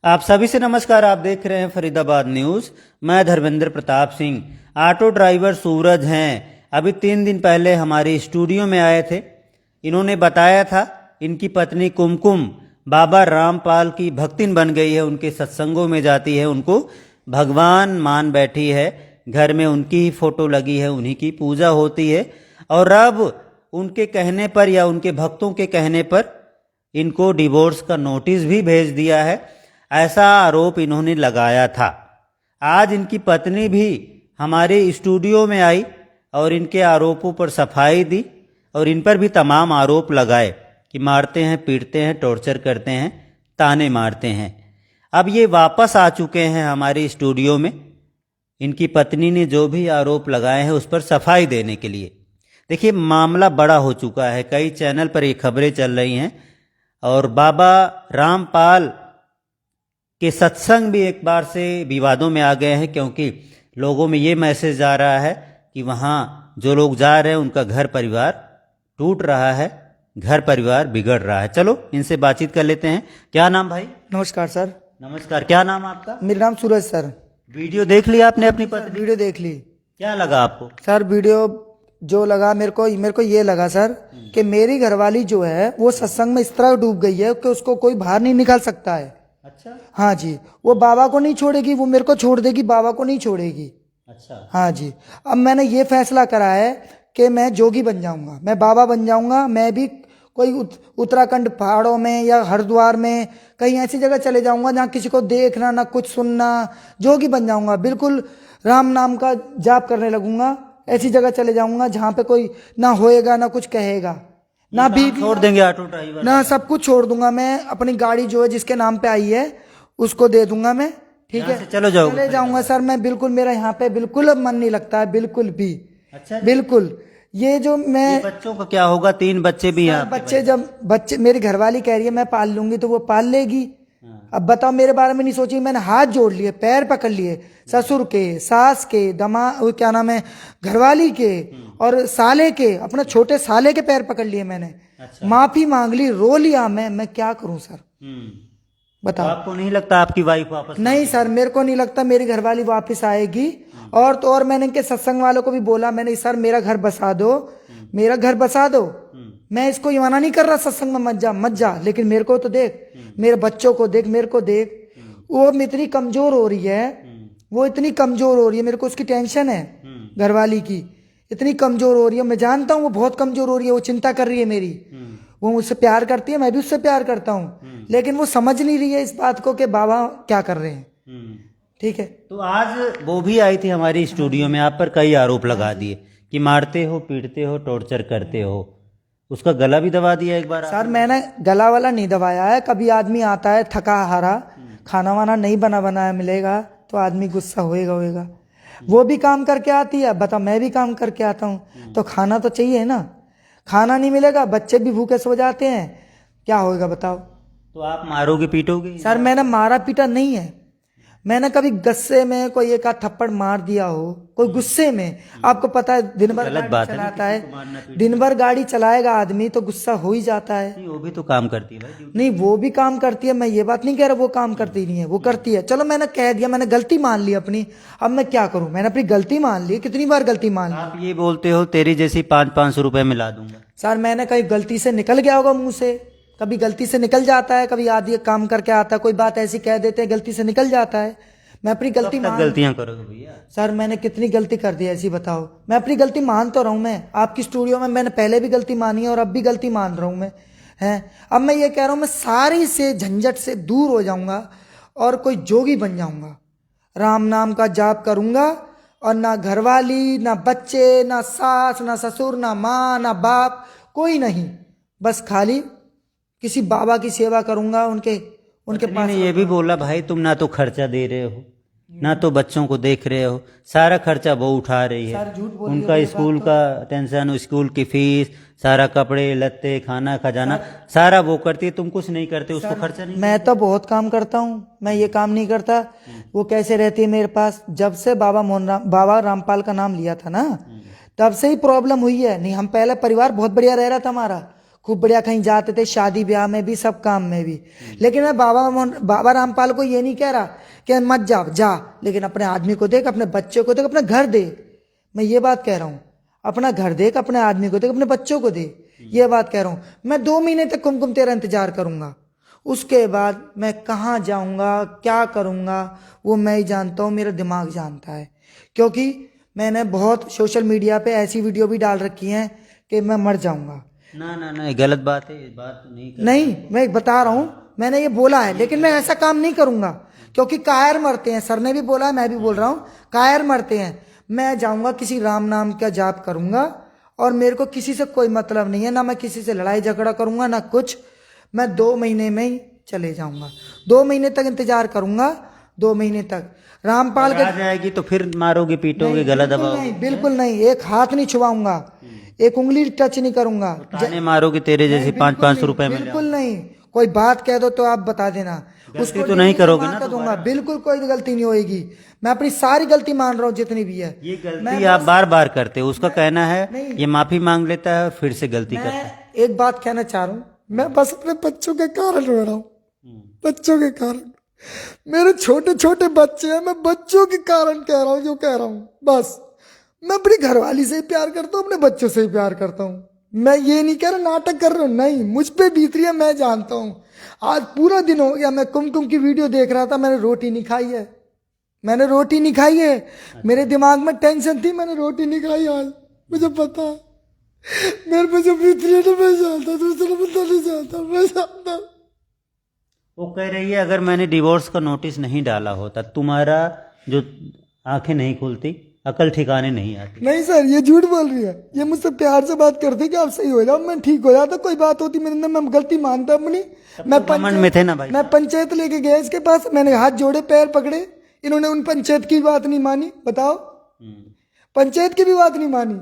आप सभी से नमस्कार। आप देख रहे हैं फरीदाबाद न्यूज़। मैं धर्मेंद्र प्रताप सिंह। ऑटो ड्राइवर सूरज हैं। अभी 3 दिन पहले हमारे स्टूडियो में आए थे। इन्होंने बताया था इनकी पत्नी कुमकुम बाबा रामपाल की भक्तिन बन गई है, उनके सत्संगों में जाती है, उनको भगवान मान बैठी है, घर में उनकी ही फोटो लगी है, उन्हीं की पूजा होती है। और अब उनके कहने पर या उनके भक्तों के कहने पर इनको डिवोर्स का नोटिस भी भेज दिया है, ऐसा आरोप इन्होंने लगाया था। आज इनकी पत्नी भी हमारे स्टूडियो में आई और इनके आरोपों पर सफाई दी और इन पर भी तमाम आरोप लगाए कि मारते हैं, पीटते हैं, टॉर्चर करते हैं, ताने मारते हैं। अब ये वापस आ चुके हैं हमारे स्टूडियो में। इनकी पत्नी ने जो भी आरोप लगाए हैं उस पर सफाई देने के लिए। देखिए, मामला बड़ा हो चुका है, कई चैनल पर ये खबरें चल रही हैं और बाबा रामपाल के सत्संग भी एक बार से विवादों में आ गए हैं, क्योंकि लोगों में ये मैसेज आ रहा है कि वहाँ जो लोग जा रहे हैं उनका घर परिवार टूट रहा है, घर परिवार बिगड़ रहा है। चलो इनसे बातचीत कर लेते हैं। क्या नाम भाई? नमस्कार सर। नमस्कार। क्या नाम आपका? मेरा नाम सूरज सर। वीडियो देख लिया आपने अपनी पत्नी? वीडियो देख ली क्या लगा आपको? सर, वीडियो जो लगा मेरे को ये लगा सर कि मेरी घरवाली जो है वो सत्संग में इस तरह डूब गई है कि उसको कोई बाहर नहीं निकाल सकता है। अच्छा। हाँ जी, वो बाबा को नहीं छोड़ेगी, वो मेरे को छोड़ देगी, बाबा को नहीं छोड़ेगी। अच्छा। हाँ जी, अब मैंने ये फैसला करा है कि मैं जोगी बन जाऊंगा, मैं बाबा बन जाऊंगा। मैं भी कोई उत्तराखंड पहाड़ों में या हरिद्वार में कहीं ऐसी जगह चले जाऊंगा जहाँ किसी को देखना ना कुछ सुनना, जोगी बन जाऊंगा। बिल्कुल राम नाम का जाप करने लगूंगा। ऐसी जगह चले जाऊंगा जहाँ पे कोई ना होएगा ना कुछ कहेगा, ना भी छोड़ देंगे ऑटो ड्राइवर? ना, सब कुछ छोड़ दूंगा मैं। अपनी गाड़ी जो है जिसके नाम पे आई है उसको दे दूंगा मैं। ठीक है, चले जाऊंगा सर मैं। बिल्कुल मेरा यहाँ पे बिल्कुल अब मन नहीं लगता है, बिल्कुल भी। अच्छा। बिल्कुल ये जो मैं ये बच्चों का क्या होगा? 3 बच्चे भी हैं। बच्चे मेरी घरवाली कह रही है मैं पाल लूंगी तो वो पाल लेगी। अब बताओ, मेरे बारे में नहीं सोची। मैंने हाथ जोड़ लिए, पैर पकड़ लिए, ससुर के, सास के, क्या नाम है, घरवाली के और साले के, अपने छोटे साले के पैर पकड़ लिए मैंने। अच्छा। माफी मांग ली, रो लिया मैं क्या करूं सर? बताओ। तो आपको नहीं लगता आपकी वाइफ वापस? नहीं सर, मेरे को नहीं लगता मेरी घरवाली वापस आएगी। और तो और मैंने इनके सत्संग वालों को भी बोला, मैंने सर मेरा घर बसा दो, मेरा घर बसा दो। मैं इसको ये मना नहीं कर रहा सत्संग में मत जा, लेकिन मेरे को तो देख, मेरे बच्चों को देख, मेरे को देख। वो इतनी कमजोर हो रही है, वो इतनी कमजोर हो रही है, मेरे को उसकी टेंशन है। घरवाली की इतनी कमजोर हो रही है, मैं जानता हूँ वो बहुत कमजोर हो रही है। वो चिंता कर रही है मेरी, वो मुझसे प्यार करती है, मैं भी उससे प्यार करता हूँ, लेकिन वो समझ नहीं रही है इस बात को कि बाबा क्या कर रहे हैं। ठीक है, तो आज वो भी आई थी हमारी स्टूडियो में, आप पर कई आरोप लगा दिए कि मारते हो, पीटते हो, टॉर्चर करते हो। उसका गला भी दबा दिया एक बार सर मैंने गला वाला नहीं दबाया है। कभी आदमी आता है थका हारा, खाना वाना नहीं बनाया मिलेगा तो आदमी गुस्सा होएगा। वो भी काम करके आती है, बता, मैं भी काम करके आता हूँ, तो खाना तो चाहिए ना। खाना नहीं मिलेगा, बच्चे भी भूखे सो जाते हैं, क्या होएगा बताओ? तो आप मारोगे, पीटोगे? सर मैंने मारा पीटा नहीं है। मैंने कभी गुस्से में कोई एक आध थप्पड़ मार दिया हो, कोई गुस्से में। आपको पता है दिन भर गाड़ी चलाता है, दिन भर गाड़ी चलाएगा आदमी तो गुस्सा हो ही जाता है। नहीं, वो भी तो काम करती है भाई। नहीं, वो भी काम करती है, मैं ये बात नहीं कह रहा वो काम करती नहीं है, वो करती है। चलो मैंने कह दिया, मैंने गलती मान ली अपनी, अब मैं क्या करूं? मैंने अपनी गलती मान ली, कितनी बार गलती मान ली। आप ये बोलते हो तेरी जैसी 500-500 रुपए मिला दूंगा। सर मैंने कहीं गलती से निकल गया होगा मुंह से, कभी गलती से निकल जाता है, कभी आदमी काम करके आता है, कोई बात ऐसी कह देते हैं, गलती से निकल जाता है। मैं अपनी गलती गलतियां करोगे भैया? सर मैंने कितनी गलती कर दी ऐसी बताओ? मैं अपनी गलती मान तो रहा हूं। मैं आपकी स्टूडियो में मैंने पहले भी गलती मानी है और अब भी गलती मान रहा हूं मैं, हैं। अब मैं ये कह रहा हूं, मैं सारी से झंझट से दूर हो जाऊंगा और कोई जोगी बन जाऊंगा। राम नाम का जाप करूंगा और ना घरवाली, ना बच्चे, ना सास, ना ससुर, ना माँ, ना बाप, कोई नहीं। बस खाली किसी बाबा की सेवा करूंगा। उनके पास ये भी बोला भाई तुम ना तो खर्चा दे रहे हो, ना तो बच्चों को देख रहे हो, सारा खर्चा वो उठा रही है। उनका स्कूल का टेंशन, स्कूल की फीस, सारा कपड़े लत्ते, खाना खजाना सारा वो करती है। तुम कुछ नहीं करते, उसको खर्चा नहीं? मैं तो बहुत काम करता हूँ, मैं ये काम नहीं करता। वो कैसे रहती है मेरे पास? जब से बाबा रामपाल का नाम लिया था ना, तब से ही प्रॉब्लम हुई है। नहीं, हम पहले परिवार बहुत बढ़िया रह रहा था हमारा, खूब बढ़िया कहीं जाते थे, शादी ब्याह में भी, सब काम में भी। लेकिन मैं बाबा रामपाल को ये नहीं कह रहा कि मत जा, लेकिन अपने आदमी को देख, अपने बच्चे को देख, अपना घर देख। मैं ये बात कह रहा हूँ, अपना घर देख, अपने आदमी को देख, अपने बच्चों को दे। ये बात कह रहा हूँ। मैं 2 महीने तक कुमकुम तेरा इंतजार करूंगा, उसके बाद मैं कहाँ जाऊंगा, क्या करूंगा, वो मैं ही जानता हूँ, मेरा दिमाग जानता है। क्योंकि मैंने बहुत सोशल मीडिया पे ऐसी वीडियो भी डाल रखी हैं कि मैं मर जाऊंगा। ना ये गलत बात है, ये बात नहीं कर। नहीं, मैं बता रहा हूँ, मैंने ये बोला है, लेकिन मैं ऐसा काम नहीं करूंगा। क्योंकि कायर मरते हैं, सर ने भी बोला है, मैं भी बोल रहा हूँ, कायर मरते हैं। मैं जाऊंगा, किसी राम नाम का जाप करूंगा, और मेरे को किसी से कोई मतलब नहीं है, ना मैं किसी से लड़ाई झगड़ा करूंगा, ना कुछ। मैं 2 महीने में ही चले जाऊंगा, 2 महीने तक इंतजार करूंगा, 2 महीने तक। रामपाल के आ जाएगी तो फिर मारोगे पीटोगे, गला दबाओगे? नहीं, बिल्कुल नहीं, एक हाथ नहीं छुआऊंगा, एक उंगली टच नहीं करूंगा। ताने मारोगे तेरे जैसे 500-500 रुपए में? बिल्कुल नहीं, कोई बात कह दो तो आप बता देना, गलती तो नहीं करोगे ना? दूंगा, बिल्कुल कोई गलती नहीं होगी। मैं अपनी सारी गलती मान रहा हूँ, जितनी भी है। ये गलती आप बार बार करते हो, उसका कहना है ये माफी मांग लेता है और फिर से गलती करता है। मैं एक बात कहना चाह रहा हूँ, मैं बस अपने बच्चों के कारण रो रहा हूँ, बच्चों के कारण। मेरे छोटे छोटे बच्चे हैं, मैं बच्चों के कारण कह रहा हूँ जो कह रहा हूँ। बस मैं अपनी घरवाली से ही प्यार करता हूँ, अपने बच्चों से ही प्यार करता हूँ। मैं ये नहीं कह रहा नाटक कर रहा हूँ, नहीं, मुझ पे बीत रही है, मैं जानता हूँ। आज पूरा दिन हो गया, मैं कुमकुम की वीडियो देख रहा था, मैंने रोटी नहीं खाई है, मैंने रोटी नहीं खाई है। मेरे दिमाग में टेंशन थी, मैंने रोटी नहीं खाई आज, मुझे पता है। मेरे पे जो बीत रही है ना, मैं जानता, दूसरा बंदा नहीं जानता, मैं जानता। वो कह रही है अगर मैंने डिवोर्स का नोटिस नहीं डाला होता, तुम्हारा जो आंखें नहीं खुलती, अकल ठिकाने नहीं आती। नहीं सर, ये झूठ बोल रही है। ये मुझसे प्यार से बात करती कि आप सही हो जाओ, मैं ठीक हो जाता, कोई बात होती मेरे अंदर, मैं गलती मानता अपनी। मैं में थे ना भाई। मैं पंचायत लेके गया इसके पास, मैंने हाथ जोड़े, पैर पकड़े, इन्होंने उन पंचायत की बात नहीं मानी। बताओ, पंचायत की भी बात नहीं मानी,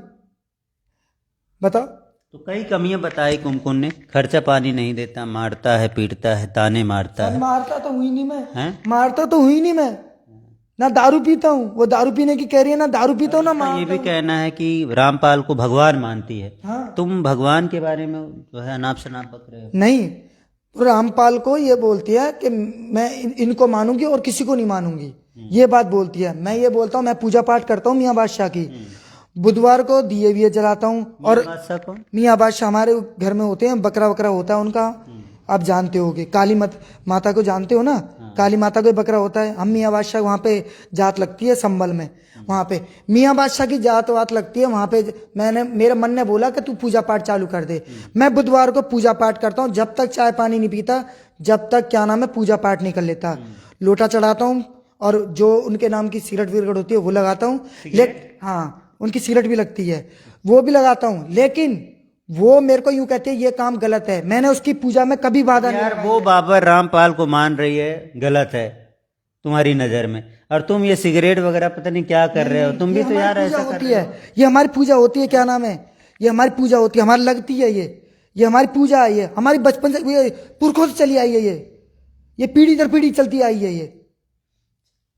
बताओ। तो कई कमियां बताई कुमकुम ने, खर्चा पानी नहीं देता, मारता है, पीटता है, ताने मारता है। मारता तो हुई नहीं मैं, हैं? मारता तो हुई नहीं मैं, ना दारू पीता हूँ, वो दारू पीने की कह रही है, ना दारू पीता हूँ, ना ये भी कहना है कि रामपाल को भगवान मानती है। हाँ। तुम भगवान के बारे में जो है अनाप शनाप बक रहे हो। नहीं, तो रामपाल को ये बोलती है कि मैं इनको मानूंगी और किसी को नहीं मानूंगी, ये बात बोलती है। मैं ये बोलता हूँ, मैं पूजा पाठ करता हूँ मियाँ बादशाह की, बुधवार को दिए विये जलाता हूँ। और बादशाह को मियाँ बादशाह हमारे घर में होते हैं, बकरा वकरा होता है उनका, आप जानते होगे। काली माता को जानते हो ना, काली माता को बकरा होता है। हम मियाँ बादशाह वहाँ पे जात लगती है संबल में, वहाँ पे मियाँ बादशाह की जात वात लगती है वहाँ पे। मेरे मन ने बोला कि तू पूजा पाठ चालू कर दे। मैं बुधवार को पूजा पाठ करता हूँ, जब तक चाय पानी नहीं पीता, जब तक क्या नाम है पूजा पाठ नहीं कर लेता। लोटा चढ़ाता हूँ, और जो उनके नाम की सिगरेट विगरेट होती है वो लगाता हूँ। हाँ, उनकी सिगरेट भी लगती है, वो भी लगाता हूँ। लेकिन वो मेरे को यूं कहते हैं ये काम गलत है, मैंने उसकी पूजा में कभी बाधा नहीं। यार वो बाबर रामपाल को मान रही है, गलत है तुम्हारी नजर में, और तुम ये सिगरेट वगैरह पता नहीं क्या कर रहे हो। तुम भी तो यार ऐसा कर रहे हो। ये हमारी पूजा होती है, क्या नाम है, ये हमारी पूजा होती है, हमारी लगती है, ये हमारी पूजा है, ये हमारी बचपन से, ये पुरखों से चली आई है, ये पीढ़ी दर पीढ़ी चलती आई है ये।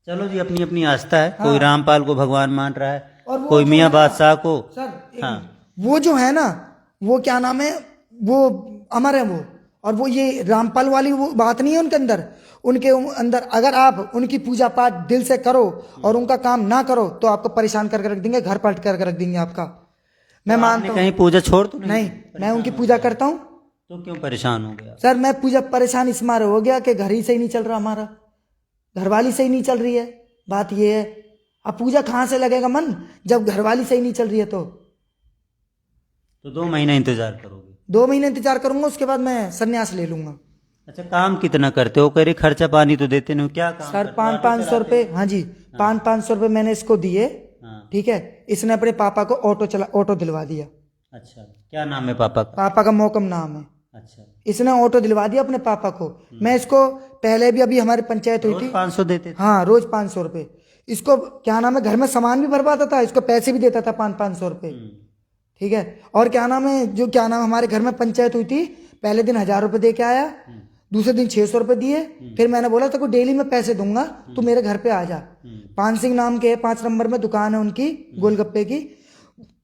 चलो जी, अपनी अपनी आस्था है। कोई रामपाल को भगवान मान रहा है, और कोई मियाँ बादशाह को। सर हाँ, वो जो है ना, वो क्या नाम है, वो अमर है वो। और वो ये रामपाल वाली वो बात नहीं है उनके अंदर। उनके अंदर अगर आप उनकी पूजा पाठ दिल से करो और उनका काम ना करो तो आपको परेशान करके रख देंगे, घर पलट करके रख देंगे आपका। मैं मानता हूँ। कहीं पूजा छोड़ तो नहीं, मैं उनकी पूजा करता हूँ। तो क्यों परेशान हो गया? सर मैं पूजा परेशान इस मारे हो गया कि घर ही सही नहीं चल रहा, हमारा घरवाली सही नहीं चल रही है। बात ये है, अब पूजा कहाँ से लगेगा मन जब घरवाली सही नहीं चल रही है? तो 2 महीने इंतजार करोगे? 2 महीने इंतजार करूंगा, उसके बाद मैं संन्यास ले लूंगा। अच्छा, काम कितना करते हो? कह रही खर्चा पानी तो देते नहीं हो, क्या काम सर करते हो? 500 रुपए, हाँ जी, 500 रुपए मैंने इसको दिए। हाँ। ठीक है, इसने अपने पापा को ऑटो दिलवा दिया। अच्छा, क्या नाम है पापा का? पापा का मोकम नाम है। अच्छा, इसने ऑटो दिलवा दिया अपने पापा को। मैं इसको पहले भी, अभी हमारी पंचायत हुई थी, 500 देते थे? हाँ, रोज 500 रुपए। इसको क्या नाम है, घर में सामान भी भरवाता था, इसको पैसे भी देता था 500 रुपए। ठीक है, और क्या नाम है, जो क्या नाम हमारे घर में पंचायत हुई थी, पहले दिन 1000 रुपए दे के आया, दूसरे दिन 600 रुपए दिए। फिर मैंने बोला तेको डेली में पैसे दूंगा, तू मेरे घर पे आ जा। पान सिंह नाम के 5 नंबर में दुकान है उनकी, गोलगप्पे की,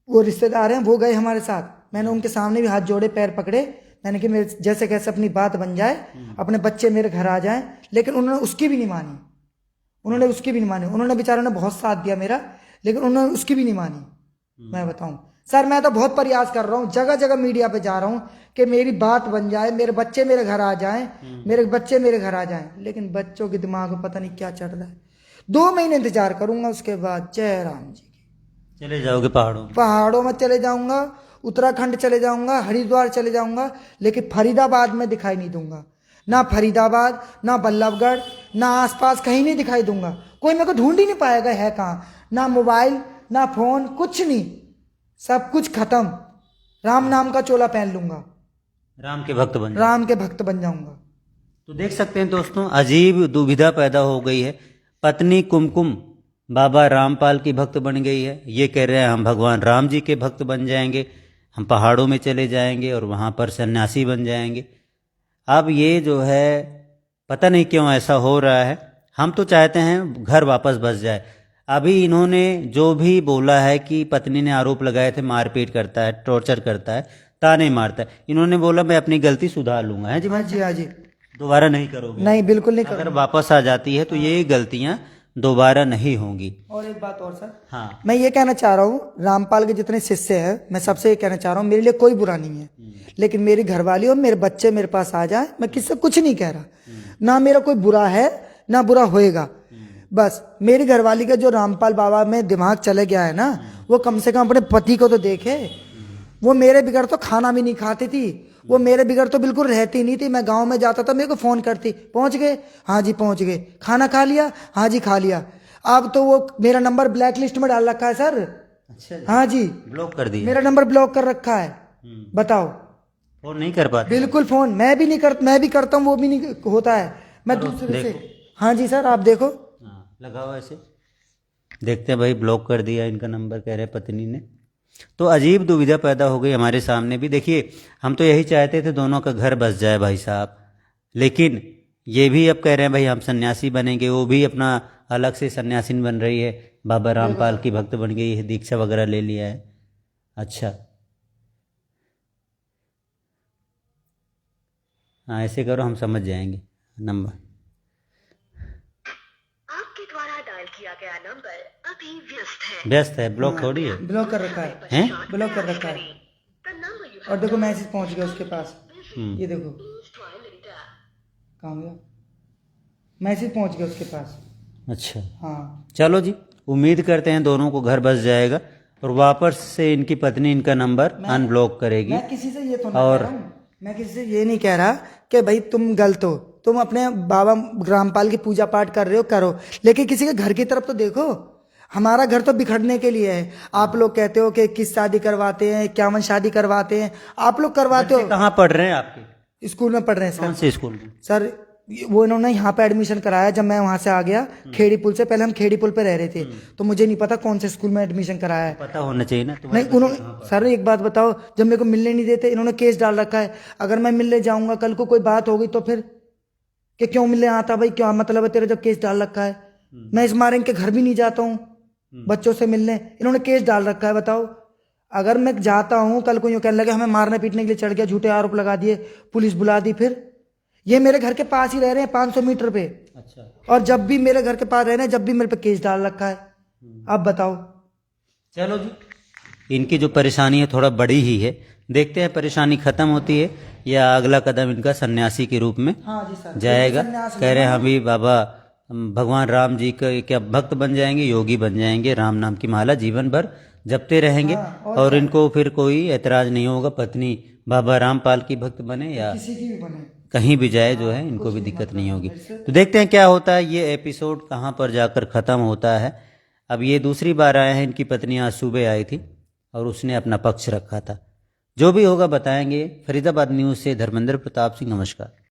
वो रिश्तेदार हैं, वो गए हमारे साथ। मैंने उनके सामने भी हाथ जोड़े, पैर पकड़े, मैंने कि मेरे जैसे कैसे अपनी बात बन जाए, अपने बच्चे मेरे घर आ जाएं, लेकिन उन्होंने उसकी भी नहीं मानी। उन्होंने बेचारों ने बहुत साथ दिया मेरा, लेकिन उन्होंने उसकी भी नहीं मानी। मैं बताऊं सर, मैं तो बहुत प्रयास कर रहा हूँ, जगह जगह मीडिया पे जा रहा हूँ कि मेरी बात बन जाए, मेरे बच्चे मेरे घर आ जाएं, लेकिन बच्चों के दिमाग में पता नहीं क्या चढ़ रहा है। 2 महीने इंतजार करूंगा, उसके बाद जय राम जी की। चले जाओगे पहाड़ों में चले जाऊंगा, उत्तराखंड चले जाऊंगा, हरिद्वार चले जाऊंगा, लेकिन फरीदाबाद में दिखाई नहीं दूंगा। ना फरीदाबाद, ना बल्लभगढ़, ना आसपास कहीं नहीं दिखाई दूंगा। कोई मेरे को ढूंढ ही नहीं पाएगा है कहाँ। ना मोबाइल, ना फोन, कुछ नहीं, सब कुछ खत्म। राम नाम का चोला पहन लूंगा, राम के भक्त बन जाऊंगा। तो देख सकते हैं दोस्तों, अजीब दुविधा पैदा हो गई है। पत्नी कुमकुम बाबा रामपाल की भक्त बन गई है। ये कह रहे हैं हम भगवान राम जी के भक्त बन जाएंगे, हम पहाड़ों में चले जाएंगे और वहाँ पर सन्यासी बन जाएंगे। अब ये जो है पता नहीं क्यों ऐसा हो रहा है। हम तो चाहते हैं घर वापस बस जाए। अभी इन्होंने जो भी बोला है कि पत्नी ने आरोप लगाए थे मारपीट करता है, टॉर्चर करता है, ताने मारता है, इन्होंने बोला मैं अपनी गलती सुधार लूंगा। है जी हाँ जी, हाँ जी, दोबारा नहीं करोगे? नहीं, बिल्कुल नहीं अगर वापस आ जाती है तो ये गलतियां दोबारा नहीं होंगी। और एक बात और सर, हाँ, मैं ये कहना चाह रहा हूँ, रामपाल के जितने शिष्य हैं, मैं सबसे ये कहना चाह रहा हूँ, मेरे लिए कोई बुरा नहीं है, लेकिन मेरी घरवाली और मेरे बच्चे मेरे पास आ जाए, मैं किससे कुछ नहीं कह रहा, ना मेरा कोई बुरा है ना बुरा होएगा। बस मेरी घरवाली का जो रामपाल बाबा में दिमाग चले गया है ना, वो कम से कम अपने पति को तो देखे। वो मेरे बिगड़ तो खाना भी नहीं खाती थी, वो मेरे बिगड़ तो बिल्कुल रहती नहीं थी। मैं गांव में जाता था, मेरे को फोन करती, पहुंच गए? हाँ जी पहुंच गए। खाना खा लिया? हाँ जी खा लिया। अब तो वो मेरा नंबर ब्लैक लिस्ट में डाल रखा है सर। अच्छा जी। हाँ जी, ब्लॉक कर दिया? मेरा नंबर ब्लॉक कर रखा है। बताओ, फोन नहीं कर पाते? बिल्कुल फोन मैं भी करता हूँ, वो भी नहीं होता है। मैं दूसरे से, हाँ जी सर आप देखो, लगाओ ऐसे, देखते हैं भाई, ब्लॉक कर दिया इनका नंबर, कह रहे पत्नी ने। तो अजीब दुविधा पैदा हो गई हमारे सामने भी। देखिए, हम तो यही चाहते थे दोनों का घर बस जाए भाई साहब, लेकिन ये भी अब कह रहे हैं भाई हम सन्यासी बनेंगे। वो भी अपना अलग से सन्यासीन बन रही है, बाबा रामपाल की भक्त बन गई है, दीक्षा वगैरह ले लिया है। अच्छा, हाँ ऐसे करो, हम समझ जाएंगे। नंबर आपके द्वारा डायल किया गया नंबर अभी व्यस्त है, ब्लॉक थोड़ी है। ब्लॉक कर रखा है, हैं? ब्लॉक कर रखा है। और देखो मैसेज पहुंच गया उसके पास, ये देखो कहाँ गया, मैसेज पहुंच गया उसके पास। अच्छा, हाँ चलो जी, उम्मीद करते हैं दोनों को घर बस जाएगा और वापस से इनकी पत्नी इनका नंबर अनब्लॉक करेगी। मैं किसी से ये तो नहीं कह रहा हूँ, मैं किसी से ये नहीं कह रहा कि भाई तुम गलत हो, तुम अपने बाबा रामपाल की पूजा पाठ कर रहे हो, करो, लेकिन किसी के घर की तरफ तो देखो। हमारा घर तो बिखरने के लिए है। आप लोग कहते हो कि 21 शादी करवाते हैं, 51 शादी करवाते हैं, आप लोग करवाते हो। कहाँ पढ़ रहे हैं आपके? स्कूल में पढ़ रहे हैं सर। कौन से स्कूल में? सर वो इन्होंने यहाँ पे एडमिशन कराया, जब मैं वहां से आ गया खेड़ी पुल से, पहले हम खेड़ी पुल पे रह रहे थे, तो मुझे नहीं पता कौन से स्कूल में एडमिशन कराया है। पता होना चाहिए ना नहीं, उन्होंने सर एक बात बताओ, जब मेरे को मिलने नहीं देते, इन्होंने केस डाल रखा है। अगर मैं मिलने जाऊंगा, कल को कोई बात होगी तो फिर कि क्यों मिलने आता भाई, क्या मतलब है तेरा, जब केस डाल रखा है। मैं इस मारे इनके घर भी नहीं जाता हूँ बच्चों से मिलने, इन्होंने केस डाल रखा है। बताओ, अगर मैं जाता हूँ, कल को यूं कहने लगे हमें मारने पीटने के लिए चढ़ गया, झूठे आरोप लगा दिए, पुलिस बुला दी, फिर ये मेरे घर के पास ही रह रहे हैं 500 मीटर पे। अच्छा, और जब भी मेरे घर के पास रह रहे हैं, जब भी मेरे पे केस डाल रखा है। अब बताओ। चलो जी, इनकी जो परेशानी है थोड़ा बड़ी ही है, देखते हैं परेशानी खत्म होती है या अगला कदम इनका सन्यासी के रूप में हाँ जी सर, जाएगा। कह रहे हैं हम भी बाबा भगवान राम जी का क्या भक्त बन जाएंगे, योगी बन जाएंगे, राम नाम की माला जीवन भर जपते रहेंगे। और इनको फिर कोई ऐतराज नहीं होगा, पत्नी बाबा रामपाल की भक्त बने या किसी की भी बने, कहीं भी जाए जो है, इनको भी दिक्कत नहीं होगी। तो देखते हैं क्या होता है, ये एपिसोड कहाँ पर जाकर ख़त्म होता है। अब ये दूसरी बार आए हैं, इनकी पत्नी आज सुबह आई थी और उसने अपना पक्ष रखा था। जो भी होगा बताएंगे। फरीदाबाद न्यूज़ से धर्मेंद्र प्रताप सिंह, नमस्कार।